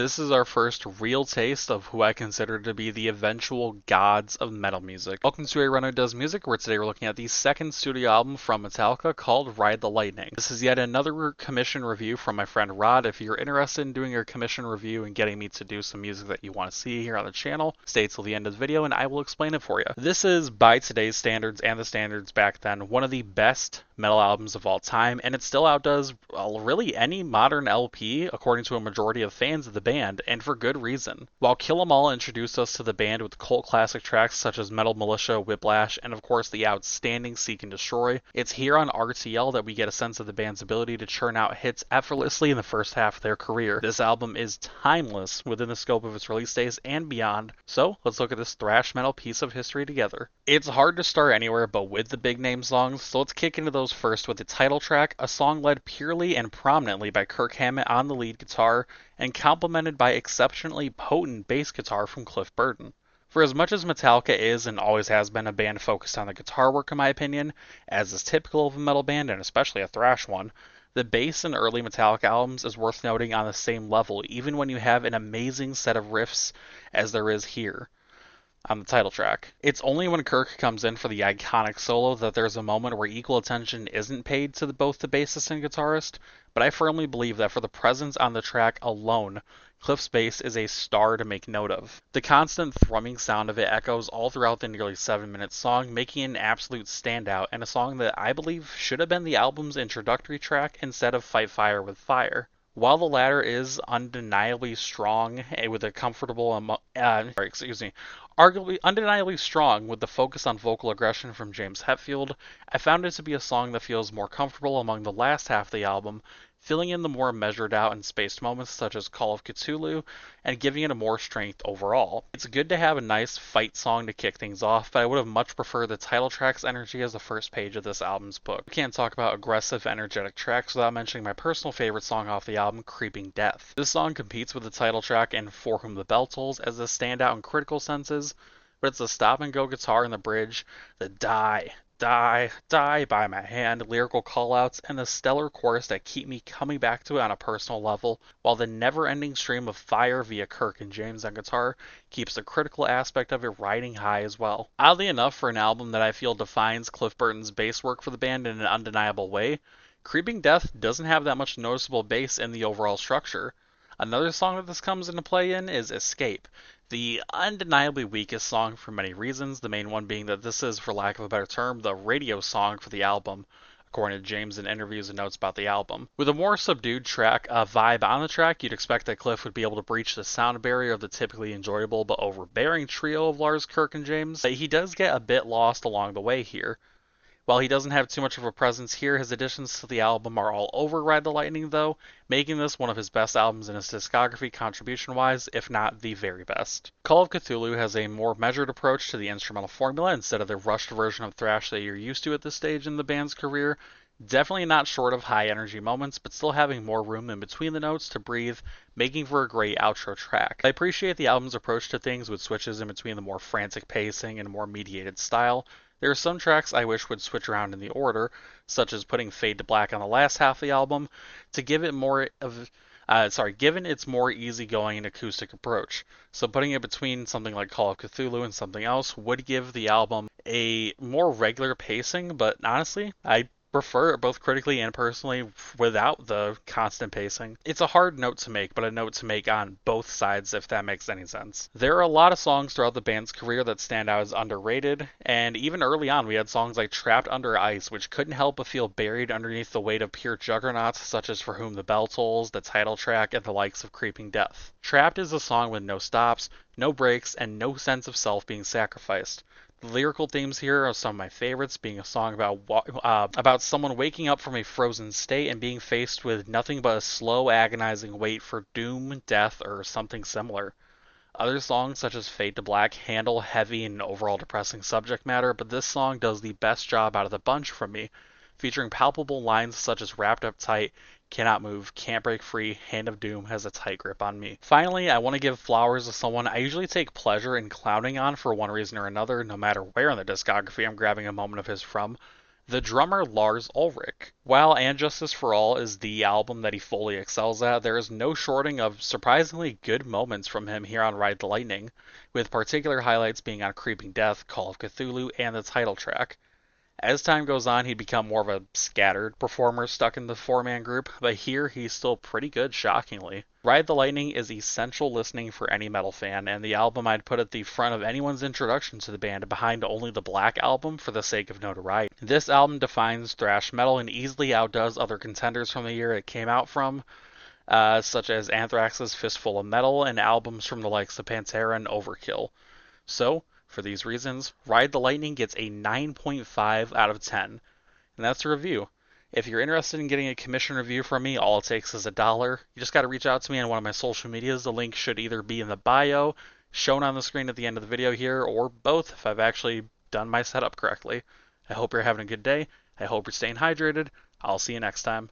this is our first real taste of who I consider to be the eventual gods of metal music. Welcome to A Runner Does Music, where today we're looking at the second studio album from Metallica called Ride the Lightning. This is yet another commission review from my friend Rod. If you're interested in doing a commission review and getting me to do some music that you want to see here on the channel, stay till the end of the video and I will explain it for you. This is, by today's standards and the standards back then, one of the best metal albums of all time, and it still outdoes really any modern LP according to a majority of fans of the band, and for good reason. While Kill 'Em All introduced us to the band with cult classic tracks such as Metal Militia, Whiplash, and of course the outstanding Seek and Destroy, it's here on RTL that we get a sense of the band's ability to churn out hits effortlessly in the first half of their career. This album is timeless within the scope of its release days and beyond, so let's look at this thrash metal piece of history together. It's hard to start anywhere but with the big name songs, so let's kick into those first with the title track, a song led purely and prominently by Kirk Hammett on the lead guitar, and complemented by exceptionally potent bass guitar from Cliff Burton. For as much as Metallica is and always has been a band focused on the guitar work in my opinion, as is typical of a metal band and especially a thrash one, the bass in early Metallica albums is worth noting on the same level, even when you have an amazing set of riffs as there is here on the title track. It's only when Kirk comes in for the iconic solo that there's a moment where equal attention isn't paid to both the bassist and guitarist, but I firmly believe that for the presence on the track alone, Cliff's bass is a star to make note of. The constant thrumming sound of it echoes all throughout the nearly 7-minute song, making it an absolute standout, and a song that I believe should have been the album's introductory track instead of Fight Fire with Fire. While the latter is undeniably strong with a comfortable, arguably undeniably strong with the focus on vocal aggression from James Hetfield, I found it to be a song that feels more comfortable among the last half of the album, filling in the more measured out and spaced moments such as Call of Cthulhu, and giving it a more strength overall. It's good to have a nice fight song to kick things off, but I would have much preferred the title track's energy as the first page of this album's book. We can't talk about aggressive, energetic tracks without mentioning my personal favorite song off the album, Creeping Death. This song competes with the title track and For Whom the Bell Tolls as a standout in critical senses, but it's the stop-and-go guitar in the bridge, the die by my hand, lyrical callouts, and the stellar chorus that keep me coming back to it on a personal level, while the never-ending stream of fire via Kirk and James on guitar keeps the critical aspect of it riding high as well. Oddly enough, for an album that I feel defines Cliff Burton's bass work for the band in an undeniable way, Creeping Death doesn't have that much noticeable bass in the overall structure. Another song that this comes into play in is Escape, the undeniably weakest song for many reasons, the main one being that this is, for lack of a better term, the radio song for the album, according to James in interviews and notes about the album. With a more subdued vibe on the track, you'd expect that Cliff would be able to breach the sound barrier of the typically enjoyable but overbearing trio of Lars, Kirk, and James, but he does get a bit lost along the way here. While he doesn't have too much of a presence here, his additions to the album are all over Ride the Lightning though, making this one of his best albums in his discography contribution-wise, if not the very best. Call of Cthulhu has a more measured approach to the instrumental formula instead of the rushed version of thrash that you're used to at this stage in the band's career. Definitely not short of high energy moments, but still having more room in between the notes to breathe, making for a great outro track. I appreciate the album's approach to things with switches in between the more frantic pacing and more mediated style. There are some tracks I wish would switch around in the order, such as putting Fade to Black on the last half of the album, to give it more of given its more easygoing and acoustic approach. So putting it between something like Call of Cthulhu and something else would give the album a more regular pacing, but honestly, I prefer it both critically and personally without the constant pacing. It's a hard note to make, but a note to make on both sides if that makes any sense. There are a lot of songs throughout the band's career that stand out as underrated, and even early on we had songs like Trapped Under Ice, which couldn't help but feel buried underneath the weight of pure juggernauts such as For Whom the Bell Tolls, the title track, and the likes of Creeping Death. Trapped is a song with no stops, no breaks, and no sense of self being sacrificed. The lyrical themes here are some of my favorites, being a song about someone waking up from a frozen state and being faced with nothing but a slow, agonizing wait for doom, death, or something similar. Other songs, such as Fade to Black, handle heavy and overall depressing subject matter, but this song does the best job out of the bunch from me, featuring palpable lines such as Wrapped Up Tight, Cannot Move, Can't Break Free, Hand of Doom has a tight grip on me. Finally, I want to give flowers to someone I usually take pleasure in clowning on for one reason or another, no matter where in the discography I'm grabbing a moment of his from. the drummer Lars Ulrich. While And Justice for All is the album that he fully excels at, there is no shorting of surprisingly good moments from him here on Ride the Lightning, with particular highlights being on Creeping Death, Call of Cthulhu, and the title track. As time goes on, he'd become more of a scattered performer stuck in the four-man group, but here he's still pretty good, shockingly. Ride the Lightning is essential listening for any metal fan, and the album I'd put at the front of anyone's introduction to the band behind only the Black Album for the sake of notoriety. This album defines thrash metal and easily outdoes other contenders from the year it came out from, such as Anthrax's Fistful of Metal and albums from the likes of Pantera and Overkill. So, for these reasons, Ride the Lightning gets a 9.5 out of 10. And that's a review. If you're interested in getting a commission review from me, all it takes is $1. You just got to reach out to me on one of my social medias. The link should either be in the bio, shown on the screen at the end of the video here, or both if I've actually done my setup correctly. I hope you're having a good day. I hope you're staying hydrated. I'll see you next time.